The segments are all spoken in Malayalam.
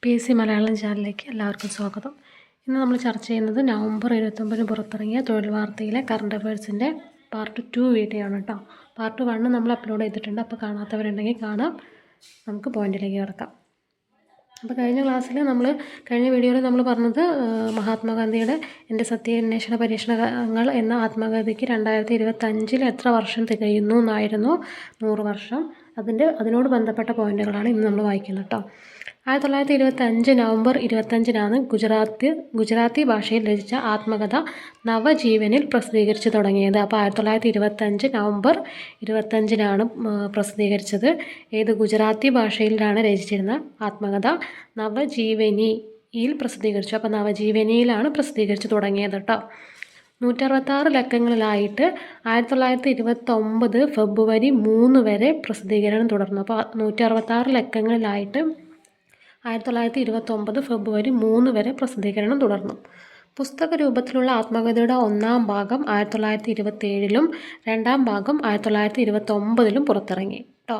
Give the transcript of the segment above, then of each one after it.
PSC മലയാളം ചാനലിലേക്ക് എല്ലാവർക്കും സ്വാഗതം. ഇന്ന് നമ്മൾ ചർച്ച ചെയ്യുന്നത് നവംബർ 29 പുറത്തിറങ്ങിയ തൊഴിൽ വാർത്തയിലെ കറണ്ട് അഫയേഴ്സിൻ്റെ പാർട്ട് 2 വീഡിയോ ആണ് കേട്ടോ. പാർട്ട് 1 നമ്മൾ അപ്ലോഡ് ചെയ്തിട്ടുണ്ട്, അപ്പോൾ കാണാത്തവരുണ്ടെങ്കിൽ കാണാം. നമുക്ക് പോയിന്റിലേക്ക് കിടക്കാം. അപ്പോൾ കഴിഞ്ഞ വീഡിയോയിൽ നമ്മൾ പറഞ്ഞത് മഹാത്മാഗാന്ധിയുടെ എൻ്റെ സത്യാന്വേഷണ പരീക്ഷണങ്ങൾ എന്ന ആത്മകഥയ്ക്ക് 2025 എത്ര വർഷം തികയുന്നു എന്നായിരുന്നു. 100 വർഷം. അതിനോട് ബന്ധപ്പെട്ട പോയിന്റുകളാണ് ഇന്ന് നമ്മൾ വായിക്കുന്നത് കേട്ടോ. 1925 നവംബർ 25 ഗുജറാത്തി ഭാഷയിൽ രചിച്ച ആത്മകഥ നവജീവനിൽ പ്രസിദ്ധീകരിച്ചു തുടങ്ങിയത്. അപ്പോൾ 1925 നവംബർ 25 പ്രസിദ്ധീകരിച്ചത്. ഗുജറാത്തി ഭാഷയിലാണ് രചിച്ചിരുന്ന ആത്മകഥ നവജീവനിയിൽ പ്രസിദ്ധീകരിച്ചു. അപ്പോൾ നവജീവനിയിലാണ് പ്രസിദ്ധീകരിച്ചു തുടങ്ങിയത് കേട്ടോ. 166 ലക്കങ്ങളിലായിട്ട് 1929 ഫെബ്രുവരി 3 വരെ പ്രസിദ്ധീകരണം തുടർന്നു. അപ്പോൾ 166 ലക്കങ്ങളിലായിട്ട് 1929 ഫെബ്രുവരി 3 വരെ പ്രസിദ്ധീകരണം തുടർന്നു. പുസ്തക രൂപത്തിലുള്ള ആത്മകഥയുടെ ഒന്നാം ഭാഗം 1927 രണ്ടാം ഭാഗം 1929 പുറത്തിറങ്ങി കേട്ടോ.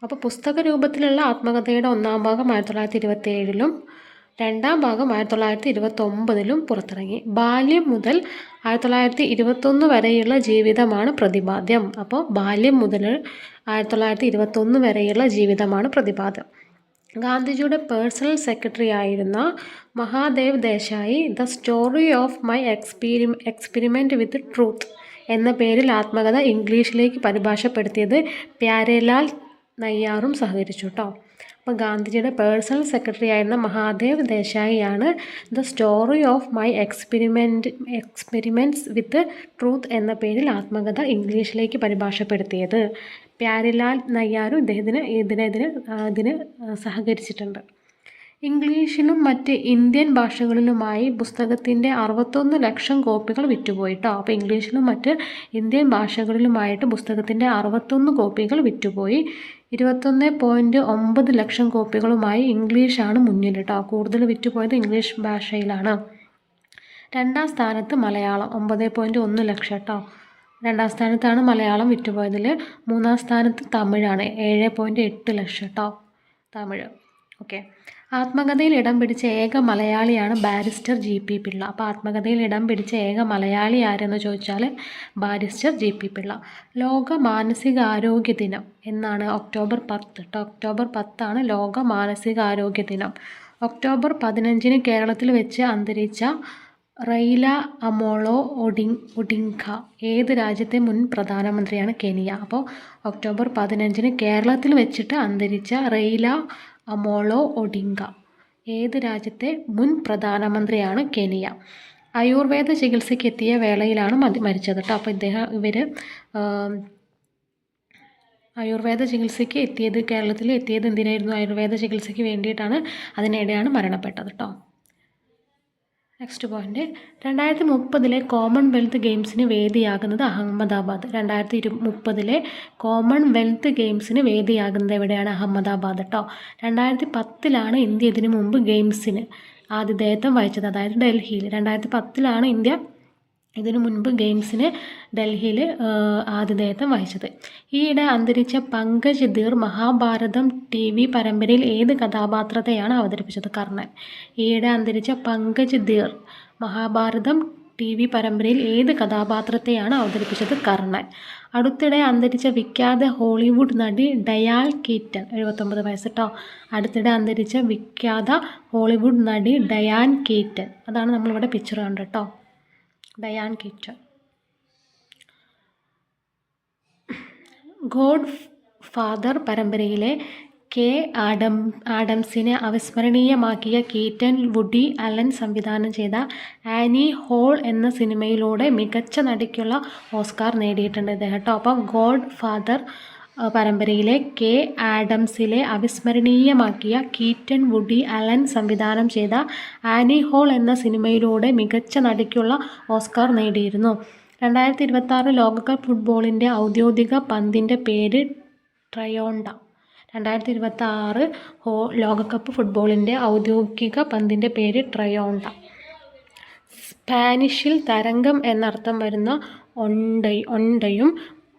അപ്പോൾ പുസ്തക രൂപത്തിലുള്ള ആത്മകഥയുടെ ഒന്നാം ഭാഗം 1927 രണ്ടാം ഭാഗം 1929 പുറത്തിറങ്ങി. ബാല്യം മുതൽ 1921 വരെയുള്ള ജീവിതമാണ് പ്രതിപാദ്യം. അപ്പോൾ ബാല്യം മുതൽ 1921 വരെയുള്ള ജീവിതമാണ് പ്രതിപാദ്യം. ഗാന്ധിജിയുടെ പേഴ്സണൽ സെക്രട്ടറി ആയിരുന്ന Mahadev Desai the story of my experiment with truth എന്ന പേരിൽ ആത്മകഥ ഇംഗ്ലീഷിലേക്ക് പരിഭാഷപ്പെടുത്തിയത് പ്യാരേലാൽ നയ്യാറും സഹകരിച്ചു കേട്ടോ. അപ്പോൾ ഗാന്ധിജിയുടെ പേഴ്സണൽ സെക്രട്ടറി ആയിരുന്ന മഹാദേവ് ദേശായിയാണ് the story of my experiments with truth എന്ന പേരിൽ ആത്മകഥ ഇംഗ്ലീഷിലേക്ക് പരിഭാഷപ്പെടുത്തിയത്. പ്യാരിലാൽ നയ്യാറും ഇതിന് സഹകരിച്ചിട്ടുണ്ട്. ഇംഗ്ലീഷിലും മറ്റ് ഇന്ത്യൻ ഭാഷകളിലുമായി പുസ്തകത്തിൻ്റെ 61 ലക്ഷം കോപ്പികൾ വിറ്റുപോയി കേട്ടോ. അപ്പോൾ ഇംഗ്ലീഷിലും മറ്റ് ഇന്ത്യൻ ഭാഷകളിലുമായിട്ട് പുസ്തകത്തിൻ്റെ 61 കോപ്പികൾ വിറ്റുപോയി. 21.9 ലക്ഷം കോപ്പികളുമായി ഇംഗ്ലീഷാണ് മുന്നിൽ കേട്ടോ. കൂടുതൽ വിറ്റുപോയത് ഇംഗ്ലീഷ് ഭാഷയിലാണ്. രണ്ടാം സ്ഥാനത്ത് മലയാളം 9.1 ലക്ഷം കേട്ടോ. രണ്ടാം സ്ഥാനത്താണ് മലയാളം വിറ്റുപോയതിൽ. മൂന്നാം സ്ഥാനത്ത് തമിഴാണ് 7.8 ലക്ഷം കേട്ടോ. തമിഴ്. ഓക്കെ. ആത്മകഥയിൽ ഇടം പിടിച്ച ഏക മലയാളിയാണ് ബാരിസ്റ്റർ GP പിള്ള. അപ്പോൾ ആത്മകഥയിൽ ഇടം പിടിച്ച ഏക മലയാളി ആരെന്ന് ചോദിച്ചാൽ ബാരിസ്റ്റർ GP പിള്ള. ലോക മാനസികാരോഗ്യ ദിനം എന്നാണ് ഒക്ടോബർ 10 കേട്ടോ. ഒക്ടോബർ 10 ലോക മാനസികാരോഗ്യ ദിനം. ഒക്ടോബർ 15 കേരളത്തിൽ വെച്ച് അന്തരിച്ച റെയ്ല അമോളോ ഒഡിങ്ക ഏത് രാജ്യത്തെ മുൻ പ്രധാനമന്ത്രിയാണ്? കെനിയ. അപ്പോൾ ഒക്ടോബർ 15 കേരളത്തിൽ വെച്ചിട്ട് അന്തരിച്ച റെയ്ല അമോളോ ഒഡിങ്ക ഏത് രാജ്യത്തെ മുൻ പ്രധാനമന്ത്രിയാണ്? കെനിയ. ആയുർവേദ ചികിത്സയ്ക്ക് എത്തിയ വേളയിലാണ് മരിച്ചത് കേട്ടോ. അപ്പോൾ ഇവർ ആയുർവേദ ചികിത്സയ്ക്ക് കേരളത്തിൽ എത്തിയത് എന്തിനായിരുന്നു? ആയുർവേദ ചികിത്സയ്ക്ക് വേണ്ടിയിട്ടാണ്. അതിനിടെയാണ് മരണപ്പെട്ടത് കേട്ടോ. നെക്സ്റ്റ് പോയിന്റ്, 2030 കോമൺവെൽത്ത് ഗെയിംസിന് വേദിയാകുന്നത് അഹമ്മദാബാദ്. 2030 കോമൺവെൽത്ത് ഗെയിംസിന് വേദിയാകുന്നത് എവിടെയാണ്? അഹമ്മദാബാദ് കേട്ടോ. 2010 ഇന്ത്യ ഇതിനു മുമ്പ് ഗെയിംസിന് ആതിഥേയത്വം വഹിച്ചത്, അതായത് ഡൽഹിയിൽ. 2010 ഇന്ത്യ ഇതിനു മുൻപ് ഗെയിംസിന് ഡൽഹിയിൽ ആതിഥേയത്വം വഹിച്ചത്. ഈയിടെ അന്തരിച്ച പങ്കജ് ധീർ മഹാഭാരതം TV പരമ്പരയിൽ ഏത് കഥാപാത്രത്തെയാണ് അവതരിപ്പിച്ചത്? കർണൻ. ഈയിടെ അന്തരിച്ച പങ്കജ് ധീർ മഹാഭാരതം TV പരമ്പരയിൽ ഏത് കഥാപാത്രത്തെയാണ് അവതരിപ്പിച്ചത്? കർണൻ. അടുത്തിടെ അന്തരിച്ച വിഖ്യാത ഹോളിവുഡ് നടി ഡയാൻ കീറ്റൺ 79 വയസ്സ് കേട്ടോ. അടുത്തിടെ അന്തരിച്ച വിഖ്യാത ഹോളിവുഡ് നടി ഡയാൻ കീറ്റൺ, അതാണ് നമ്മളിവിടെ പിക്ചർ കണ്ടത് കേട്ടോ. Diane Keaton. ഗോഡ് ഫാദർ പരമ്പരയിലെ K. ആഡംസിനെ അവിസ്മരണീയമാക്കിയ കീറ്റൻ വുഡി അലൻ സംവിധാനം ചെയ്ത ആനി ഹോൾ എന്ന സിനിമയിലൂടെ മികച്ച നടിക്കുള്ള ഓസ്കാർ നേടിയിട്ടുണ്ട് ഇദ്ദേഹം കേട്ടോ. അപ്പം ഗോഡ് ഫാദർ പരമ്പരയിലെ K. ആഡംസിലെ അവിസ്മരണീയമാക്കിയ കീറ്റൻ വുഡി അലൻ സംവിധാനം ചെയ്ത ആനി ഹോൾ എന്ന സിനിമയിലൂടെ മികച്ച നടിക്കുള്ള ഓസ്കാർ നേടിയിരുന്നു. 2026 ലോകകപ്പ് ഫുട്ബോളിൻ്റെ ഔദ്യോഗിക പന്തിൻ്റെ പേര് ട്രയോണ്ട. 2026 ലോകകപ്പ് ഫുട്ബോളിൻ്റെ ഔദ്യോഗിക പന്തിൻ്റെ പേര് ട്രയോണ്ട. സ്പാനിഷിൽ തരംഗം എന്നർത്ഥം വരുന്ന ഒണ്ടയും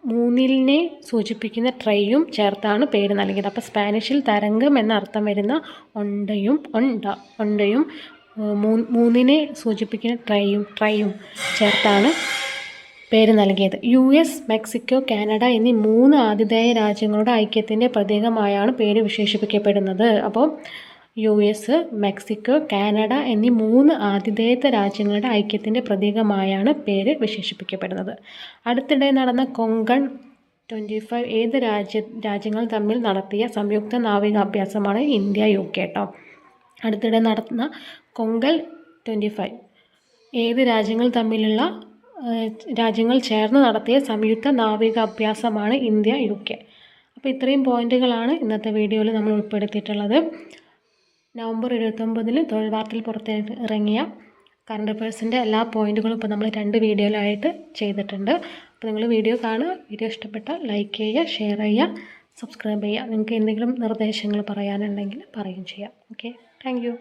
മൂന്നിലിനെ സൂചിപ്പിക്കുന്ന ട്രൈയും ചേർത്താണ് പേര് നൽകിയത്. അപ്പോൾ സ്പാനിഷിൽ തരംഗം എന്ന അർത്ഥം വരുന്ന ഒണ്ടയും മൂന്നിനെ സൂചിപ്പിക്കുന്ന ട്രൈയും ചേർത്താണ് പേര് നൽകിയത്. US, മെക്സിക്കോ, കാനഡ എന്നീ 3 ആതിഥേയ രാജ്യങ്ങളുടെ ഐക്യത്തിൻ്റെ പ്രതീകമായാണ് പേര് വിശേഷിപ്പിക്കപ്പെടുന്നത്. അപ്പോൾ US, മെക്സിക്കോ, കാനഡ എന്നീ 3 ആതിഥേയത്വ രാജ്യങ്ങളുടെ ഐക്യത്തിൻ്റെ പ്രതീകമായാണ് പേര് വിശേഷിപ്പിക്കപ്പെടുന്നത്. അടുത്തിടെ നടന്ന കൊങ്കൺ 25 ഏത് രാജ്യങ്ങൾ തമ്മിൽ നടത്തിയ സംയുക്ത നാവികാഭ്യാസമാണ് ഇന്ത്യ UK കേട്ടോ. അടുത്തിടെ നടന്ന കൊങ്കൺ 25 ഏത് രാജ്യങ്ങൾ ചേർന്ന് നടത്തിയ സംയുക്ത നാവികാഭ്യാസമാണ് ഇന്ത്യ UK. അപ്പോൾ ഇത്രയും പോയിന്റുകളാണ് ഇന്നത്തെ വീഡിയോയിൽ നമ്മൾ ഉൾപ്പെടുത്തിയിട്ടുള്ളത്. നവംബർ 29 തൊഴിൽ വാർത്തയിൽ പുറത്തിറങ്ങിയ കറണ്ട് അഫയേഴ്സിൻ്റെ എല്ലാ പോയിന്റുകളും ഇപ്പോൾ നമ്മൾ 2 വീഡിയോയിലായിട്ട് ചെയ്തിട്ടുണ്ട്. അപ്പോൾ നിങ്ങൾ വീഡിയോ കാണുക. വീഡിയോ ഇഷ്ടപ്പെട്ടാൽ ലൈക്ക് ചെയ്യുക, ഷെയർ ചെയ്യുക, സബ്സ്ക്രൈബ് ചെയ്യുക. നിങ്ങൾക്ക് എന്തെങ്കിലും നിർദ്ദേശങ്ങൾ പറയാനുണ്ടെങ്കിൽ പറയുകയും ചെയ്യാം. Okay, thank you.